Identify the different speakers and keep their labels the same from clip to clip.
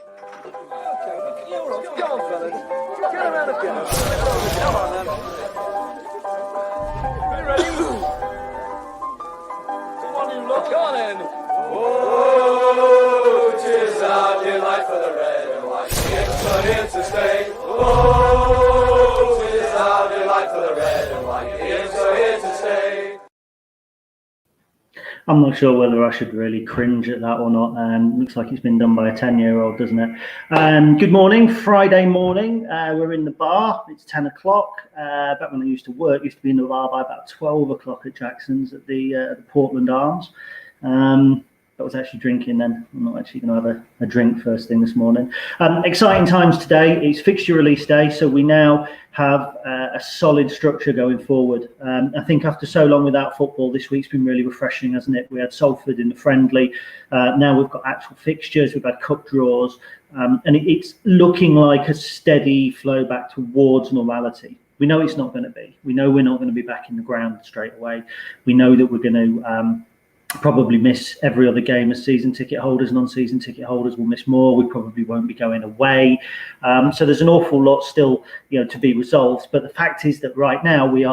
Speaker 1: Go on, fellas. Get around a bit. Come on, then. Are you ready? Come on, you look on in. Oh, 'tis our delight for the red and white. It's here to stay. Oh, 'tis our delight for the red and white. It's here to stay.
Speaker 2: I'm not sure whether I should really cringe at that or not. Looks like it's been done by a 10-year-old, doesn't it? Good morning, Friday morning. We're in the bar. It's 10 o'clock. Back when I used to work, used to be in the bar by about 12 o'clock at Jackson's at the Portland Arms. I was actually drinking then. I'm not actually going to have a drink first thing this morning. Exciting times today. It's fixture release day, so we now have a solid structure going forward. I think after so long without football, this week's been really refreshing, hasn't it? We had Salford in the friendly. Now we've got actual fixtures. We've had cup draws. And it's looking like a steady flow back towards normality. We know it's not going to be. We know we're not going to be back in the ground straight away. We know that we're going to probably miss every other game as season ticket holders. Non-season ticket holders will miss more. We probably won't be going away. So there's an awful lot still, to be resolved. But the fact is that right now we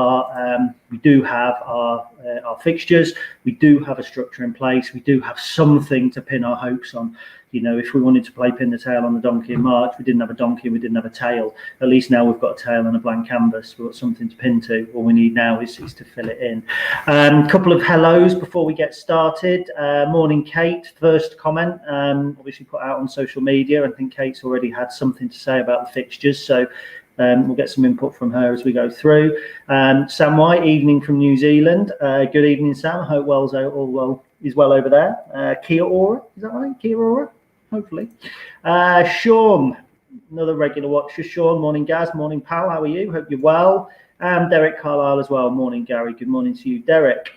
Speaker 2: do have our fixtures. We do have a structure in place. We do have something to pin our hopes on. If we wanted to play pin the tail on the donkey in March, we didn't have a donkey, we didn't have a tail. At least now we've got a tail and a blank canvas. We've got something to pin to. All we need now is to fill it in. Couple of hellos before we get started. Morning, Kate. First comment, obviously put out on social media. I think Kate's already had something to say about the fixtures, so we'll get some input from her as we go through. Sam White, evening from New Zealand. Good evening, Sam. I hope all is well over there. Kia ora, is that right? Kia ora? Hopefully. Sean, another regular watcher. Sean, morning, Gaz. Morning, pal. How are you? Hope you're well. And Derek Carlisle as well. Morning, Gary. Good morning to you, Derek.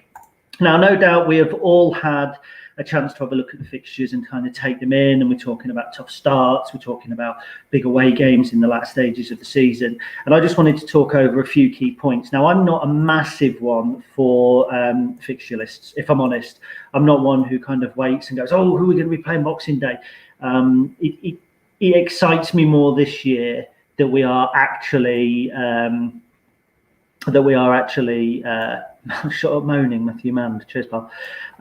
Speaker 2: Now, no doubt we have all had a chance to have a look at the fixtures and kind of take them in, and we're talking about tough starts, we're talking about big away games in the last stages of the season, and I just wanted to talk over a few key points. Now, I'm not a massive one for fixture lists, if I'm honest. I'm not one who kind of waits and goes, oh, who are we going to be playing Boxing Day? It excites me more this year that we are actually shut up moaning, Matthew Mand, cheers pal,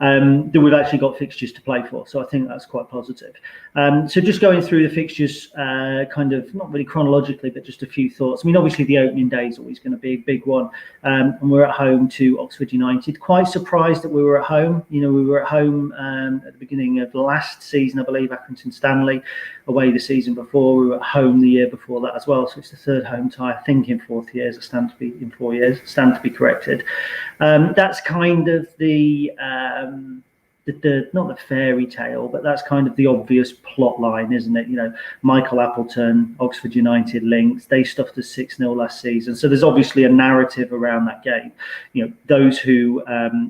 Speaker 2: that we've actually got fixtures to play for. So I think that's quite positive. So just going through the fixtures, kind of not really chronologically, but just a few thoughts. I mean, obviously the opening day is always going to be a big one. And we're at home to Oxford United. Quite surprised that we were at home. We were at home at the beginning of last season, I believe, Accrington Stanley, away the season before. We were at home the year before that as well. So it's the third home tie, I think, in 4 years. I stand to be corrected. That's kind of the not the fairy tale, but that's kind of the obvious plot line, isn't it? Michael Appleton, Oxford United links, they stuffed us 6-0 last season. So there's obviously a narrative around that game. Those who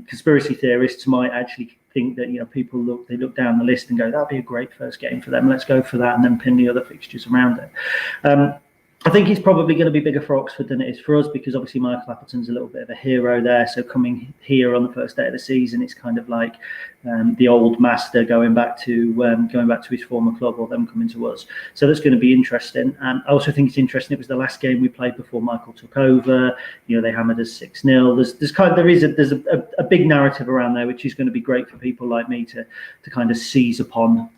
Speaker 2: conspiracy theorists might actually think that people look down the list and go, that'd be a great first game for them. Let's go for that, and then pin the other fixtures around it. I think it's probably going to be bigger for Oxford than it is for us, because obviously Michael Appleton's a little bit of a hero there. So coming here on the first day of the season, it's kind of like the old master going back to his former club, or them coming to us. So that's going to be interesting. I also think it's interesting. It was the last game we played before Michael took over. They hammered us 6-0. There's a big narrative around there, which is going to be great for people like me to kind of seize upon.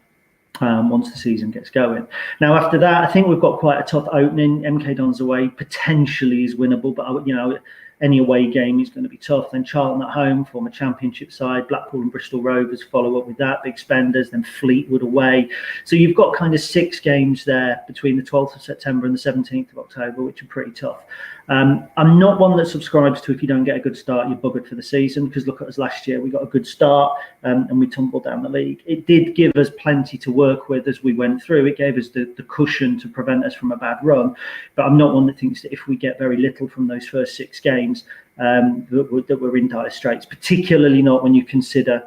Speaker 2: Once the season gets going. Now, after that, I think we've got quite a tough opening. MK Dons away potentially is winnable, but any away game is going to be tough. Then Charlton at home, former Championship side. Blackpool and Bristol Rovers follow up with that, big spenders. Then Fleetwood away. So you've got kind of 6 games there between the 12th of September and the 17th of October, which are pretty tough. I'm not one that subscribes to if you don't get a good start, you're buggered for the season, because look at us last year. We got a good start and we tumbled down the league. It did give us plenty to work with as we went through. It gave us the cushion to prevent us from a bad run. But I'm not one that thinks that if we get very little from those first 6 games, that we're in dire straits, particularly not when you consider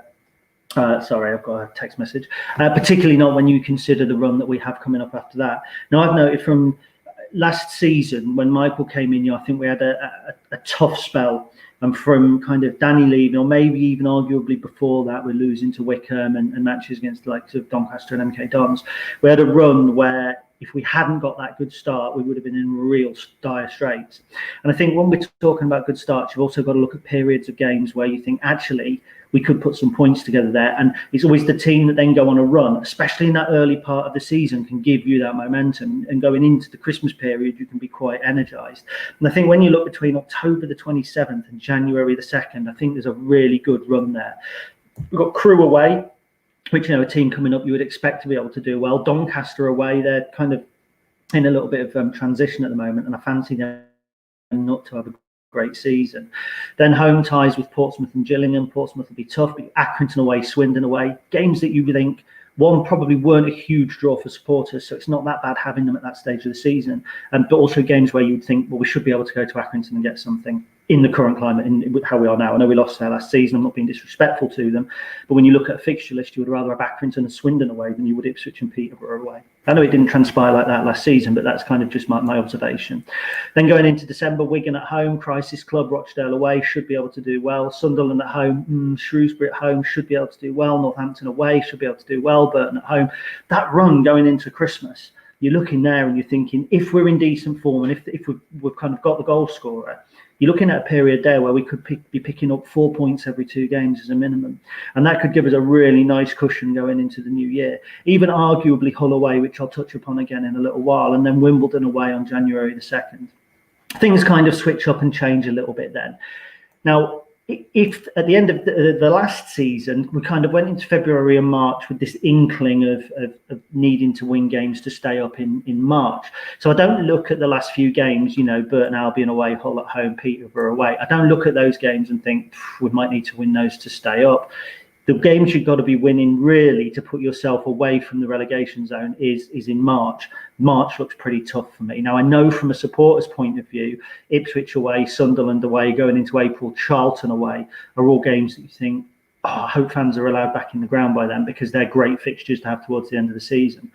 Speaker 2: sorry, I've got a text message. Particularly not when you consider the run that we have coming up after that. Now, I've noted from last season when Michael came in, I think we had a tough spell. And from kind of Danny leaving, or maybe even arguably before that, we're losing to Wickham and matches against the likes of Doncaster and MK Dons. We had a run where if we hadn't got that good start, we would have been in real dire straits. And I think when we're talking about good starts, you've also got to look at periods of games where you think, actually, we could put some points together there. And it's always the team that then go on a run, especially in that early part of the season, can give you that momentum. And going into the Christmas period, you can be quite energised. And I think when you look between October the 27th and January the 2nd, I think there's a really good run there. We've got Crewe away, which, a team coming up you would expect to be able to do well. Doncaster away, they're kind of in a little bit of transition at the moment, and I fancy them not to have a great season. Then home ties with Portsmouth and Gillingham. Portsmouth will be tough, but Accrington away, Swindon away. Games that you would think, one, probably weren't a huge draw for supporters, so it's not that bad having them at that stage of the season. But also games where you would think, well, we should be able to go to Accrington and get something in the current climate, in how we are now. I know we lost there last season. I'm not being disrespectful to them, but when you look at a fixture list, you would rather have Accrington and Swindon away than you would Ipswich and Peterborough away. I know it didn't transpire like that last season, but that's kind of just my observation. Then going into December, Wigan at home, Crisis Club, Rochdale away, should be able to do well. Sunderland at home, Shrewsbury at home, should be able to do well. Northampton away, should be able to do well. Burton at home. That run going into Christmas, you're looking there and you're thinking, if we're in decent form and if we've kind of got the goal scorer, you're looking at a period there where we could be picking up 4 points every 2 games as a minimum. And that could give us a really nice cushion going into the new year. Even arguably Hull away, which I'll touch upon again in a little while, and then Wimbledon away on January the 2nd. Things kind of switch up and change a little bit then. Now, if at the end of the last season, we kind of went into February and March with this inkling of needing to win games to stay up in March. So I don't look at the last few games, Burton Albion away, Hull at home, Peterborough away. I don't look at those games and think we might need to win those to stay up. The games you've got to be winning really to put yourself away from the relegation zone is in March. March looks pretty tough for me. Now, I know from a supporter's point of view, Ipswich away, Sunderland away, going into April, Charlton away are all games that you think, I hope fans are allowed back in the ground by then, because they're great fixtures to have towards the end of the season.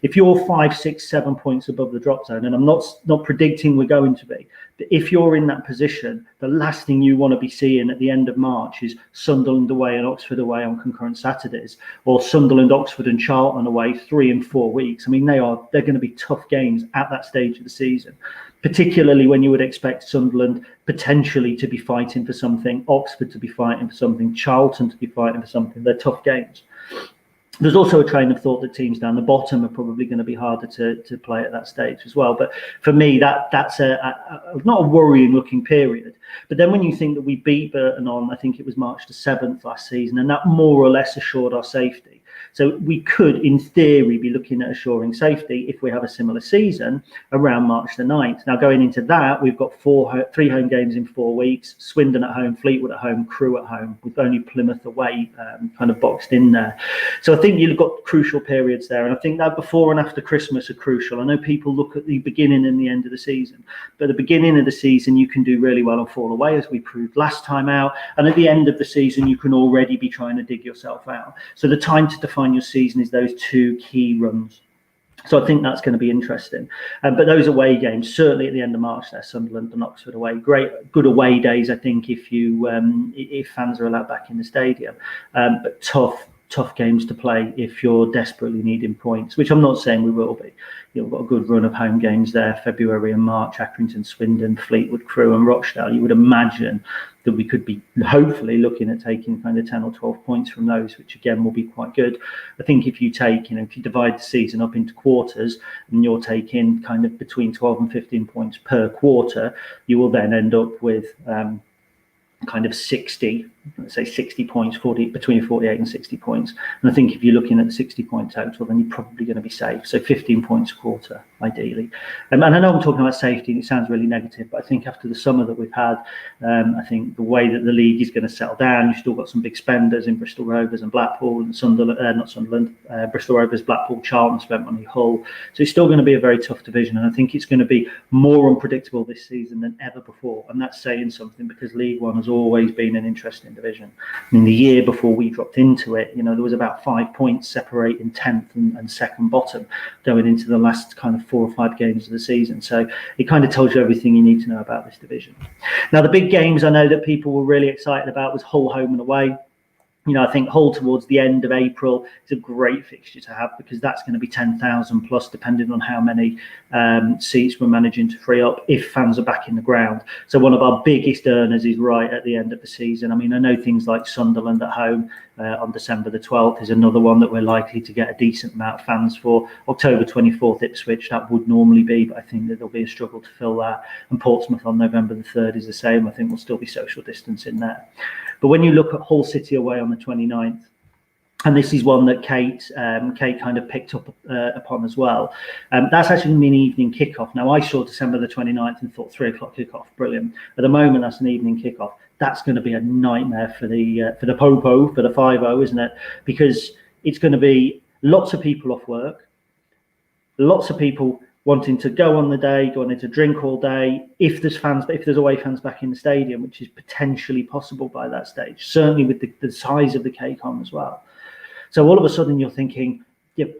Speaker 2: If you're 5, 6, 7 points above the drop zone, and I'm not predicting we're going to be, but if you're in that position, the last thing you want to be seeing at the end of March is Sunderland away and Oxford away on concurrent Saturdays, or Sunderland, Oxford and Charlton away 3 and 4 weeks. I mean, they're going to be tough games at that stage of the season, particularly when you would expect Sunderland potentially to be fighting for something, Oxford to be fighting for something, Charlton to be fighting for something. They're tough games. There's also a train of thought that teams down the bottom are probably going to be harder to play at that stage as well. But for me, that's not a worrying looking period. But then when you think that we beat Burton on, I think it was March the 7th last season, and that more or less assured our safety. So we could, in theory, be looking at assuring safety if we have a similar season around March the 9th. Now, going into that, we've got 3 home games in 4 weeks, Swindon at home, Fleetwood at home, Crewe at home, with only Plymouth away kind of boxed in there. So I think you've got crucial periods there. And I think that before and after Christmas are crucial. I know people look at the beginning and the end of the season, but at the beginning of the season, you can do really well and fall away, as we proved last time out. And at the end of the season, you can already be trying to dig yourself out. So the time to define your season is those 2 key runs. So I think that's going to be interesting. But those away games, certainly at the end of March, there, Sunderland and Oxford away, good away days, I think, if fans are allowed back in the stadium. But tough games to play if you're desperately needing points, which I'm not saying we will be. We've got a good run of home games there, February and March, Accrington, Swindon, Fleetwood, Crewe and Rochdale. You would imagine that we could be hopefully looking at taking kind of 10 or 12 points from those, which again will be quite good. I think if you take, if you divide the season up into quarters and you're taking kind of between 12 and 15 points per quarter, you will then end up with kind of 60, let's say 60 points, between 48 and 60 points. And I think if you're looking at the 60 point total, then you're probably going to be safe. So 15 points a quarter, ideally. And I know I'm talking about safety and it sounds really negative, but I think after the summer that we've had, I think the way that the league is going to settle down, you've still got some big spenders in Bristol Rovers and Blackpool and Bristol Rovers, Blackpool, Charlton spent money, Hull. So it's still going to be a very tough division. And I think it's going to be more unpredictable this season than ever before. And that's saying something, because League One has always been an interesting second division. I mean, the year before we dropped into it, there was about 5 points separating 10th and second bottom going into the last kind of 4 or 5 games of the season. So it kind of tells you everything you need to know about this division. Now, the big games I know that people were really excited about was Hull home and away. I think Hull towards the end of April is a great fixture to have, because that's going to be 10,000 plus, depending on how many seats we're managing to free up if fans are back in the ground. So one of our biggest earners is right at the end of the season. I mean, I know things like Sunderland at home on December the 12th is another one that we're likely to get a decent amount of fans for. October 24th, Ipswich, that would normally be, but I think that there'll be a struggle to fill that. And Portsmouth on November the 3rd is the same. I think we'll still be social distancing there. But when you look at Hull City away on the 29th, and this is one that Kate kind of picked up upon as well. That's actually going to be an evening kickoff. Now, I saw December the 29th and thought 3 o'clock kickoff, brilliant. At the moment, that's an evening kickoff. That's going to be a nightmare for the Popo, for the 5-0, isn't it? Because it's going to be lots of people off work, lots of people wanting to go on the day, wanting to drink all day. If there's away fans back in the stadium, which is potentially possible by that stage, certainly with the size of the cake-on as well. So all of a sudden you're thinking,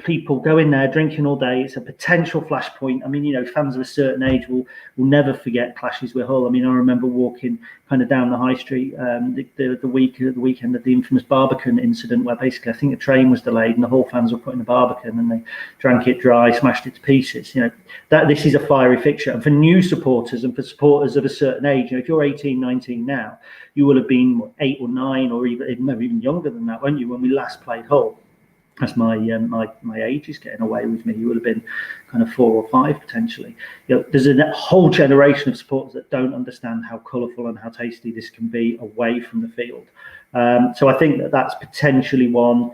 Speaker 2: people go in there drinking all day. It's a potential flashpoint. I mean, fans of a certain age will never forget clashes with Hull. I mean, I remember walking kind of down the high street the weekend of the infamous Barbican incident, where basically I think a train was delayed and the Hull fans were put in a Barbican and they drank it dry, smashed it to pieces. That this is a fiery fixture. And for new supporters and for supporters of a certain age, if you're 18, 19 now, you will have been 8 or 9 or even younger than that, weren't you, when we last played Hull? As my age is getting away with me, you would have been kind of 4 or 5 potentially. There's a whole generation of supporters that don't understand how colourful and how tasty this can be away from the field. So I think that's potentially one.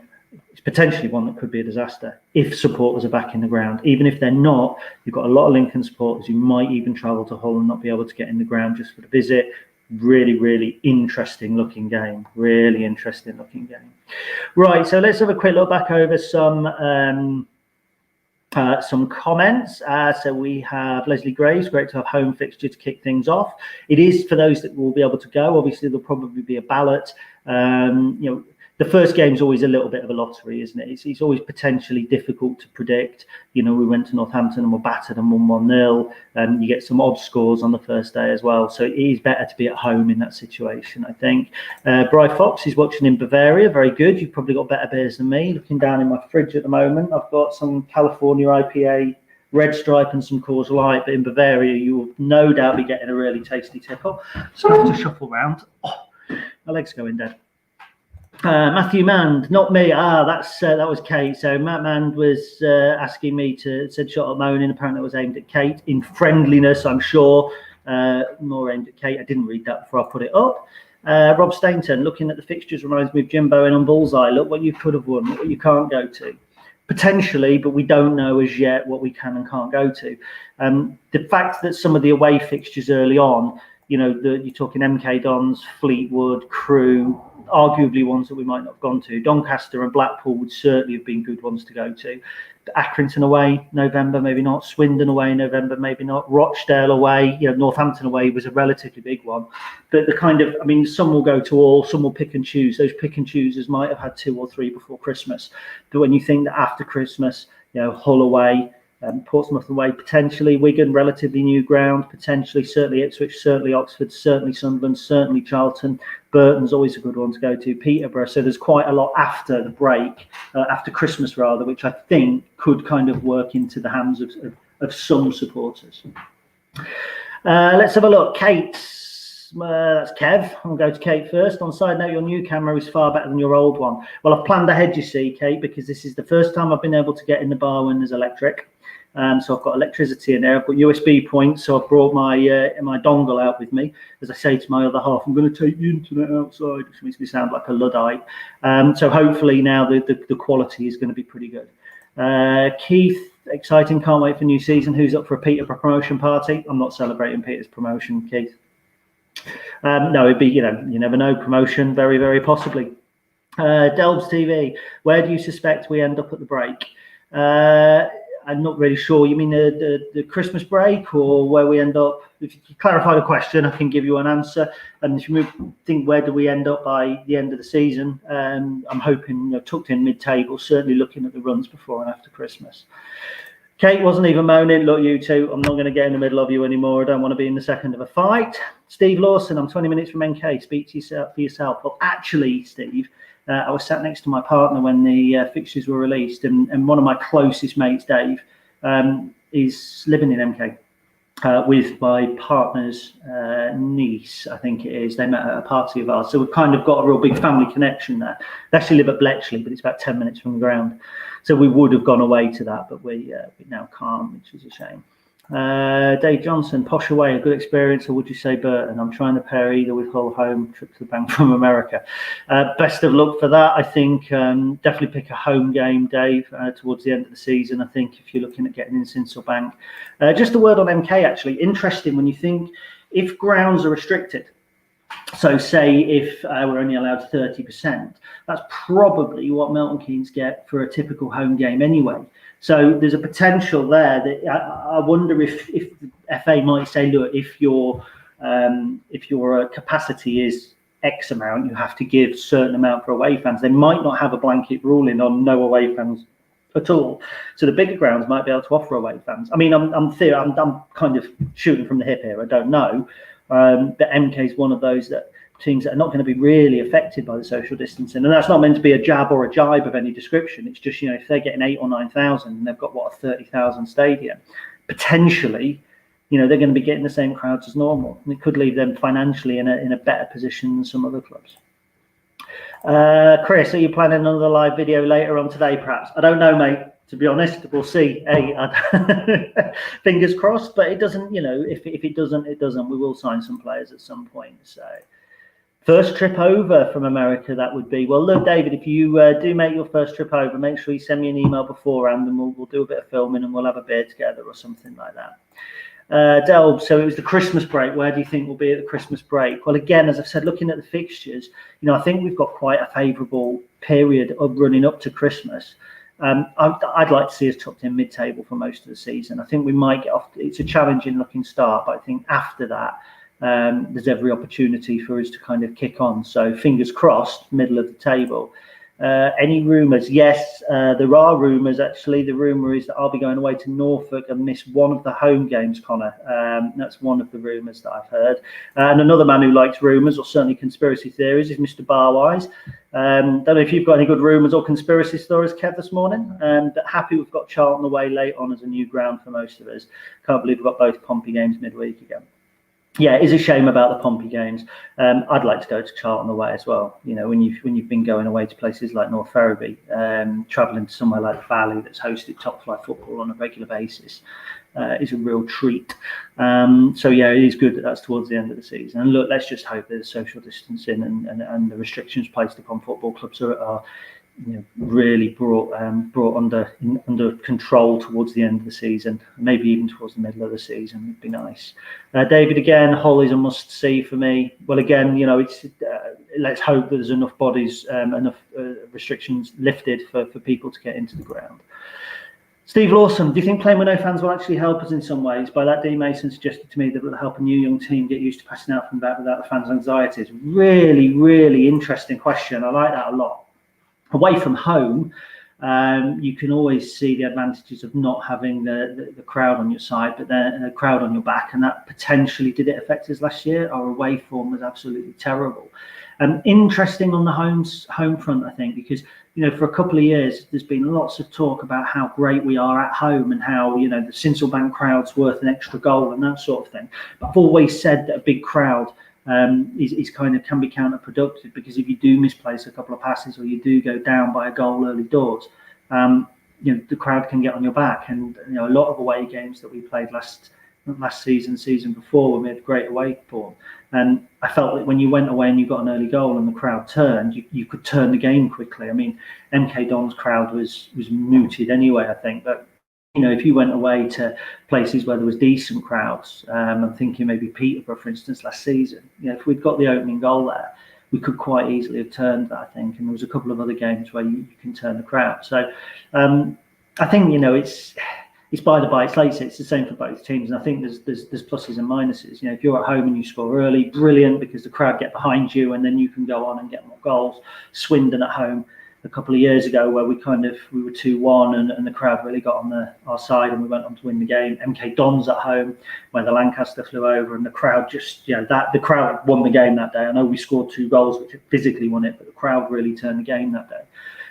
Speaker 2: It's potentially one that could be a disaster if supporters are back in the ground. Even if they're not, you've got a lot of Lincoln supporters who might even travel to Hull and not be able to get in the ground just for the visit. Really, really interesting looking game. Right, so let's have a quick look back over some comments. So we have Leslie Graves, great to have home fixture to kick things off. It is for those that will be able to go. Obviously, there'll probably be a ballot. The first game's always a little bit of a lottery, isn't it? It's always potentially difficult to predict. We went to Northampton and were battered and won 1-0. And you get some odd scores on the first day as well. So it is better to be at home in that situation, I think. Bri Fox is watching in Bavaria. Very good. You've probably got better beers than me. Looking down in my fridge at the moment, I've got some California IPA, Red Stripe and some Coors Light. But in Bavaria, you will no doubt be getting a really tasty tipple. So I have to shuffle around. Oh, my leg's going dead. Matthew Mand, not me. That was Kate. So Matt Mand was asking me said shot at moaning. Apparently it was aimed at Kate in friendliness, I'm sure. More aimed at Kate. I didn't read that before I put it up. Rob Stainton, looking at the fixtures reminds me of Jimbo and on Bullseye. Look what you could have won, look what you can't go to. Potentially, but we don't know as yet what we can and can't go to. The fact that some of the away fixtures early on, you're talking MK Dons, Fleetwood, Crewe, arguably ones that we might not have gone to. Doncaster and Blackpool would certainly have been good ones to go to. Accrington away, November, maybe not. Swindon away, November, maybe not. Rochdale away, Northampton away was a relatively big one. But some will go to all, some will pick and choose. Those pick and choosers might have had 2 or 3 before Christmas. But when you think that after Christmas, Hull away, Portsmouth away, potentially Wigan, relatively new ground, potentially, certainly Ipswich, certainly Oxford, certainly Sunderland, certainly Charlton. Burton's always a good one to go to, Peterborough. So there's quite a lot after the break, after Christmas rather, which I think could kind of work into the hands of some supporters. Let's have a look. Kate's, that's Kev. I'll go to Kate first. On side note, your new camera is far better than your old one. Well, I've planned ahead, you see, Kate, because this is the first time I've been able to get in the bar when there's electric. So I've got electricity in there. I've got USB points, so I've brought my dongle out with me. As I say to my other half, I'm going to take the internet outside, which makes me sound like a Luddite. So hopefully now the quality is going to be pretty good. Keith, exciting, can't wait for new season. Who's up for a Peterborough promotion party? I'm not celebrating Peter's promotion, Keith. No, it'd be, you never know, promotion, very, very possibly. Delbs TV, where do you suspect we end up at the break? I'm not really sure. You mean the Christmas break or where we end up if you clarify the question, I can give you an answer. And if you think where do we end up by the end of the season, I'm hoping tucked in mid-table, certainly looking at the runs before and after Christmas. Kate wasn't even moaning. Look, you two, I'm not going to get in the middle of you anymore. I don't want to be in the second of a fight. Steve Lawson, I'm 20 minutes from NK. Speak to yourself for yourself. Well, actually, Steve, I was sat next to my partner when the fixtures were released, and one of my closest mates, Dave, is living in MK with my partner's niece, I think it is. They met at a party of ours. So we've kind of got a real big family connection there. They actually live at Bletchley, but it's about 10 minutes from the ground. So we would have gone away to that, but we now can't, which is a shame. Dave Johnson, posh away, a good experience, or would you say Burton? I'm trying to pair either with Hull home, trip to the bank from America. Best of luck for that. I think definitely pick a home game, Dave, towards the end of the season. I think if you're looking at getting in Sinsel Bank. Just a word on MK, actually. Interesting when you think if grounds are restricted. So say if we're only allowed 30%, that's probably what Milton Keynes get for a typical home game anyway. So there's a potential there that I wonder if the FA might say, look, if your capacity is X amount, you have to give a certain amount for away fans. They might not have a blanket ruling on no away fans at all. So the bigger grounds might be able to offer away fans. I mean, I'm kind of shooting from the hip here. I don't know. But MK is one of those teams that are not going to be really affected by the social distancing, and that's not meant to be a jab or a jibe of any description. It's just, if they're getting 8,000 or 9,000 and they've got a 30,000 stadium, potentially, they're going to be getting the same crowds as normal, and it could leave them financially in a better position than some other clubs. Chris, are you planning another live video later on today, perhaps? I don't know, mate. To be honest, we'll see. Hey, fingers crossed, but it doesn't, if it doesn't, it doesn't. We will sign some players at some point. So first trip over from America, that would be. Well, look, David, if you do make your first trip over, make sure you send me an email beforehand and we'll do a bit of filming and we'll have a beer together or something like that. Delb, so it was the Christmas break. Where do you think we'll be at the Christmas break? Well, again, as I've said, looking at the fixtures, I think we've got quite a favourable period of running up to Christmas. I'd like to see us tucked in mid-table for most of the season. I think we might get off. It's a challenging looking start, but I think after that, there's every opportunity for us to kind of kick on. So fingers crossed, middle of the table. Any rumours? Yes, there are rumours, actually. The rumour is that I'll be going away to Norfolk and miss one of the home games, Connor. That's one of the rumours that I've heard. And another man who likes rumours, or certainly conspiracy theories, is Mr. Barwise. Don't know if you've got any good rumours or conspiracy stories, Kev, this morning. But happy we've got Charlton away late on as a new ground for most of us. Can't believe we've got both Pompey games midweek again. Yeah, it is a shame about the Pompey games. I'd like to go to Charlton away as well. When you've been going away to places like North Ferriby, travelling to somewhere like the Valley that's hosted top flight football on a regular basis is a real treat. So yeah, it is good that that's towards the end of the season. And look, let's just hope that the social distancing and the restrictions placed upon football clubs are really brought under control towards the end of the season, maybe even towards the middle of the season. Would be nice. David, again, Hull is a must see for me. Well, again, it's let's hope that there's enough bodies, enough restrictions lifted for people to get into the ground. Steve Lawson, do you think playing with no fans will actually help us in some ways? By that, D. Mason suggested to me that it will help a new young team get used to passing out from that without the fans' anxieties. Really, really interesting question. I like that a lot. Away from home, you can always see the advantages of not having the crowd on your side, but then the crowd on your back, and that potentially did it affect us last year. Our away form was absolutely terrible. Interesting on the home front, I think, because for a couple of years there's been lots of talk about how great we are at home and how the Sinsel Bank crowd's worth an extra goal and that sort of thing. But I've always said that a big crowd is kind of can be counterproductive, because if you do misplace a couple of passes or you do go down by a goal early doors, the crowd can get on your back. And a lot of away games that we played last season before, when we had great away form, and I felt that when you went away and you got an early goal and the crowd turned, you could turn the game quickly. I mean, MK Don's crowd was mooted anyway, I think, but if you went away to places where there was decent crowds, I'm thinking maybe Peterborough, for instance, last season, if we'd got the opening goal there, we could quite easily have turned that, I think. And there was a couple of other games where you can turn the crowd. So I think, it's by the by. It's the same for both teams, and I think there's pluses and minuses. You know, if you're at home and you score early, brilliant, because the crowd get behind you, and then you can go on and get more goals. Swindon at home a couple of years ago, where we were 2-1, and the crowd really got on our side, and we went on to win the game. MK Dons at home, where the Lancaster flew over, and the crowd just, the crowd won the game that day. I know we scored 2 goals, which physically won it, but the crowd really turned the game that day.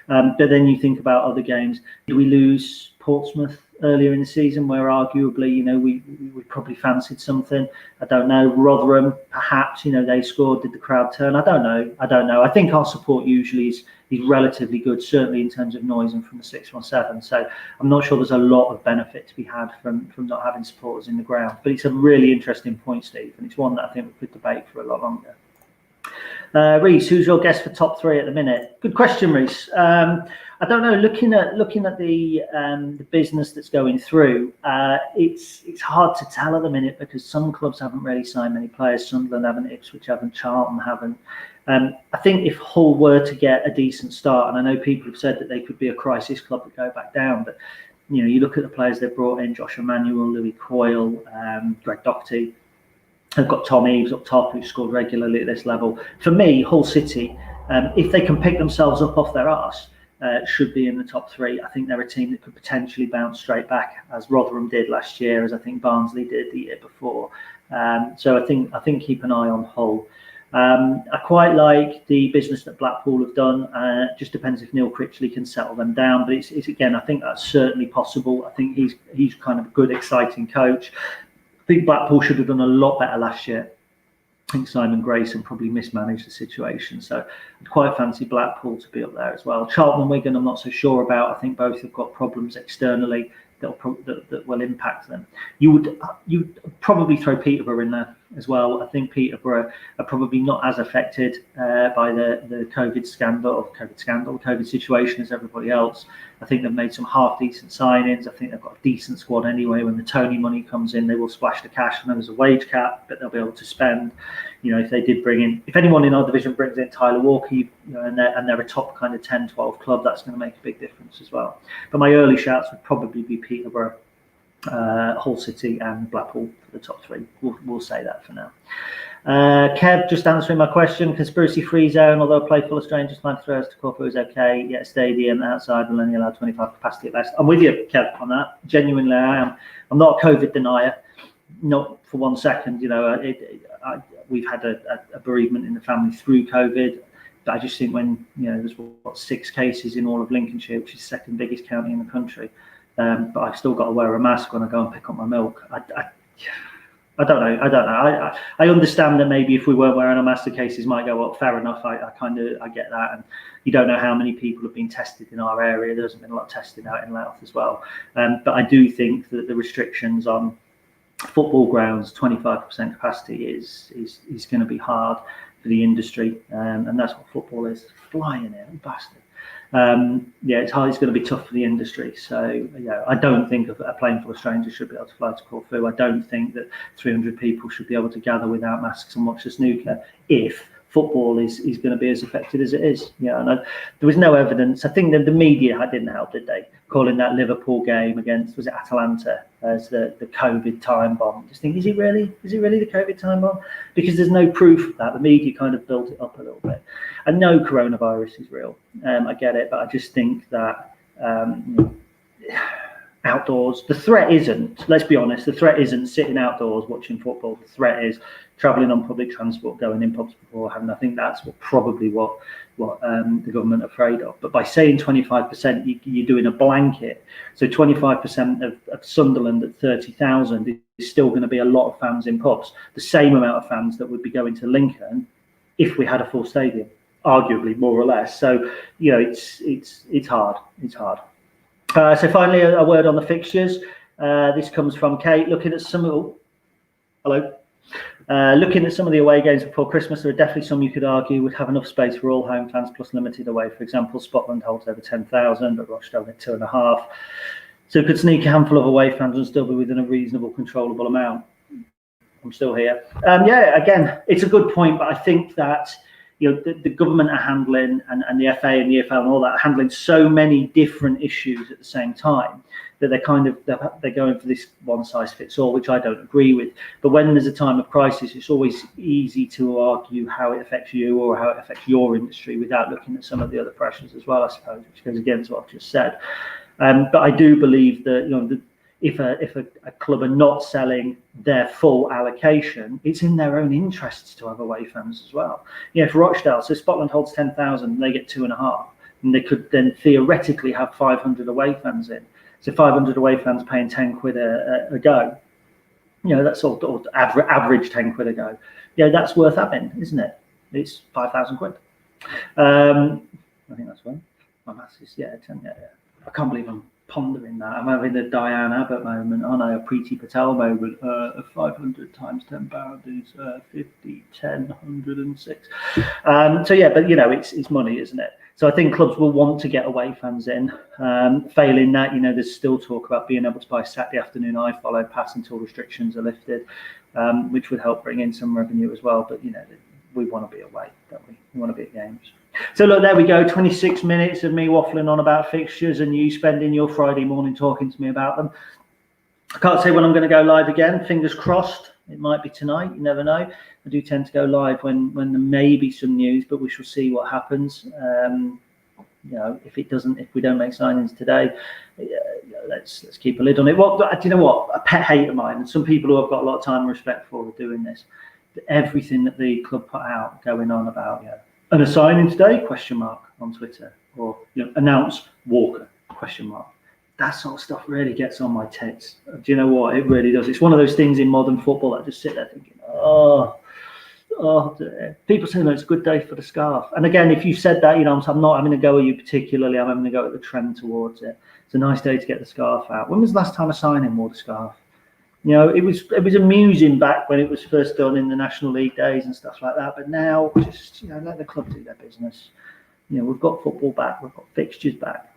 Speaker 2: But then you think about other games. Did we lose Portsmouth earlier in the season, where arguably, we probably fancied something? I don't know. Rotherham, perhaps, they scored. Did the crowd turn? I don't know. I think our support usually is relatively good, certainly in terms of noise and from the 617. So I'm not sure there's a lot of benefit to be had from not having supporters in the ground. But it's a really interesting point, Steve, and it's one that I think we could debate for a lot longer. Reese, who's your guest for top 3 at the minute? Good question, Reese. I don't know. Looking at the business that's going through, it's hard to tell at the minute, because some clubs haven't really signed many players. Sunderland haven't, Ipswich haven't, Charlton haven't. I think if Hull were to get a decent start, and I know people have said that they could be a crisis club that go back down, but you look at the players they've brought in: Josh Emanuel, Louis Coyle, Greg Doherty. They've got Tom Eaves up top, who's scored regularly at this level. For me, Hull City, if they can pick themselves up off their arse, should be in the top 3. I think they're a team that could potentially bounce straight back, as Rotherham did last year, as I think Barnsley did the year before. So I think keep an eye on Hull. I quite like the business that Blackpool have done. Just depends if Neil Critchley can settle them down, but it's again, I think that's certainly possible. I think he's kind of a good, exciting coach. I think Blackpool should have done a lot better last year. I think Simon Grayson probably mismanaged the situation, so I'd quite fancy Blackpool to be up there as well. Charlton and Wigan, I'm not so sure about. I think both have got problems externally that will impact them. You'd probably throw Peterborough in there as well. I think Peterborough are probably not as affected by the COVID situation as everybody else. I think they've made some half decent signings. I think they've got a decent squad anyway. When the Tony money comes in, they will splash the cash. I know there's a wage cap, but they'll be able to spend. If they did bring in, if anyone in our division brings in Tyler Walker, and they're a top kind of 10, 12 club, that's going to make a big difference as well. But my early shouts would probably be Peterborough, Hull City, and Blackpool for the top 3. We'll say that for now. Kev, just answering my question: conspiracy free zone, although play full of strangers, 93 hours to Corfu is okay. Yet stadium outside will only allow 25 capacity at best. I'm with you, Kev, on that. Genuinely, I am. I'm not a COVID denier, not for 1 second. We've had a bereavement in the family through COVID. But I just think when there's 6 cases in all of Lincolnshire, which is the second biggest county in the country, but I've still got to wear a mask when I go and pick up my milk. I don't know. I understand that maybe if we weren't wearing a mask, the cases might go up. Fair enough. I get that. And you don't know how many people have been tested in our area. There hasn't been a lot tested out in Louth as well. But I do think that the restrictions on football grounds, 25% capacity, is going to be hard for the industry. And that's what football is. Flying in, bastard. It's hard. It's going to be tough for the industry. So I don't think a plane full of strangers should be able to fly to Corfu. I don't think that 300 people should be able to gather without masks and watch the snooker if football is going to be as affected as it is. And there was no evidence. I think that the media didn't help, did they? Calling that Liverpool game against, was it Atalanta, as the COVID time bomb. Just think, is it really the COVID time bomb? Because there's no proof of that. The media kind of built it up a little bit. I know coronavirus is real. I get it, but I just think that outdoors, the threat isn't, let's be honest, the threat isn't sitting outdoors watching football. The threat is travelling on public transport, going in pubs beforehand. I think that's probably what the government are afraid of. But by saying 25%, you're doing a blanket. So 25% of Sunderland at 30,000 is still going to be a lot of fans in pubs. The same amount of fans that would be going to Lincoln if we had a full stadium, arguably, more or less. So it's hard. It's hard. So finally, a word on the fixtures. This comes from Kate. Looking at some of the away games before Christmas, there are definitely some you could argue would have enough space for all home fans plus limited away. For example, Scotland holds over 10,000, but Rochdale at 2.5. So it could sneak a handful of away fans and still be within a reasonable, controllable amount. I'm still here. Again, it's a good point, but I think that the government are handling, and the FA and the EFL and all that are handling so many different issues at the same time that they're going for this one size fits all, which I don't agree with. But when there's a time of crisis, it's always easy to argue how it affects you or how it affects your industry without looking at some of the other pressures as well, I suppose, which goes against what I've just said. But I do believe that if a club are not selling their full allocation, it's in their own interests to have away fans as well. If Rochdale, so Scotland holds 10,000, they get 2.5, and they could then theoretically have 500 away fans in. So 500 away fans paying 10 quid a go. That's all average 10 quid a go. That's worth having, isn't it? It's 5,000 quid. I think that's one. My maths is 10. Yeah. I can't believe I'm pondering that. I'm having a Diane Abbott moment, aren't I? A Preeti Patel moment. 500 times £10 is 50, 10, 106. But it's money, isn't it? So I think clubs will want to get away fans in. Failing that, there's still talk about being able to buy Saturday afternoon iFollow pass until restrictions are lifted, which would help bring in some revenue as well. But we want to be away, don't we? We want to be at games. So look, there we go. 26 minutes of me waffling on about fixtures and you spending your Friday morning talking to me about them. I can't say when I'm going to go live again. Fingers crossed. It might be tonight. You never know. I do tend to go live when there may be some news, but we shall see what happens. If we don't make signings today, let's keep a lid on it. Do you know what? A pet hate of mine, and some people who I've got a lot of time and respect for are doing this. Everything that the club put out going on about an signing today ? On Twitter, or announce Walker ? That sort of stuff really gets on my tits. Do you know what? It really does. It's one of those things in modern football that I just sit there thinking, people say, no, it's a good day for the scarf. And again, if you said that, I'm not having a go at you particularly. I'm having a go at the trend towards it. It's a nice day to get the scarf out. When was the last time a signing wore the scarf? It was amusing back when it was first done in the National League days and stuff like that. But now, just let the club do their business. We've got football back. We've got fixtures back.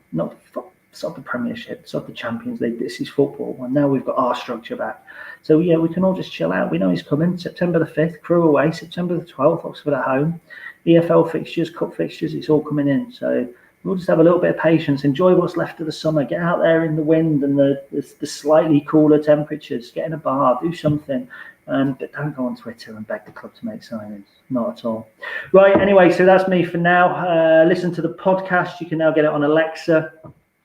Speaker 2: It's not the Premiership, it's not the Champions League. This is football, and now we've got our structure back. So we can all just chill out. We know he's coming. September the 5th, Crewe away. September the 12th, Oxford at home. EFL fixtures, Cup fixtures, it's all coming in. So we'll just have a little bit of patience. Enjoy what's left of the summer. Get out there in the wind and the slightly cooler temperatures. Get in a bar, do something. But don't go on Twitter and beg the club to make signings. Not at all. Right, anyway, so that's me for now. Listen to the podcast. You can now get it on Alexa.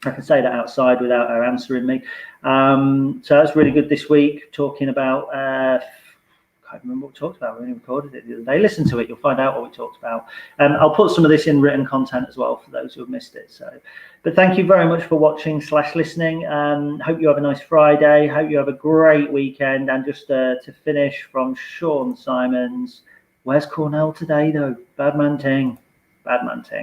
Speaker 2: I can say that outside without her answering me. So that's really good this week, talking about, I can't remember what we talked about. We only recorded it the other day. Listen to it. You'll find out what we talked about. I'll put some of this in written content as well for those who have missed it. But thank you very much for watching / listening. Hope you have a nice Friday. Hope you have a great weekend. And just to finish from Sean Simons, where's Cornell today, though? Bad man ting.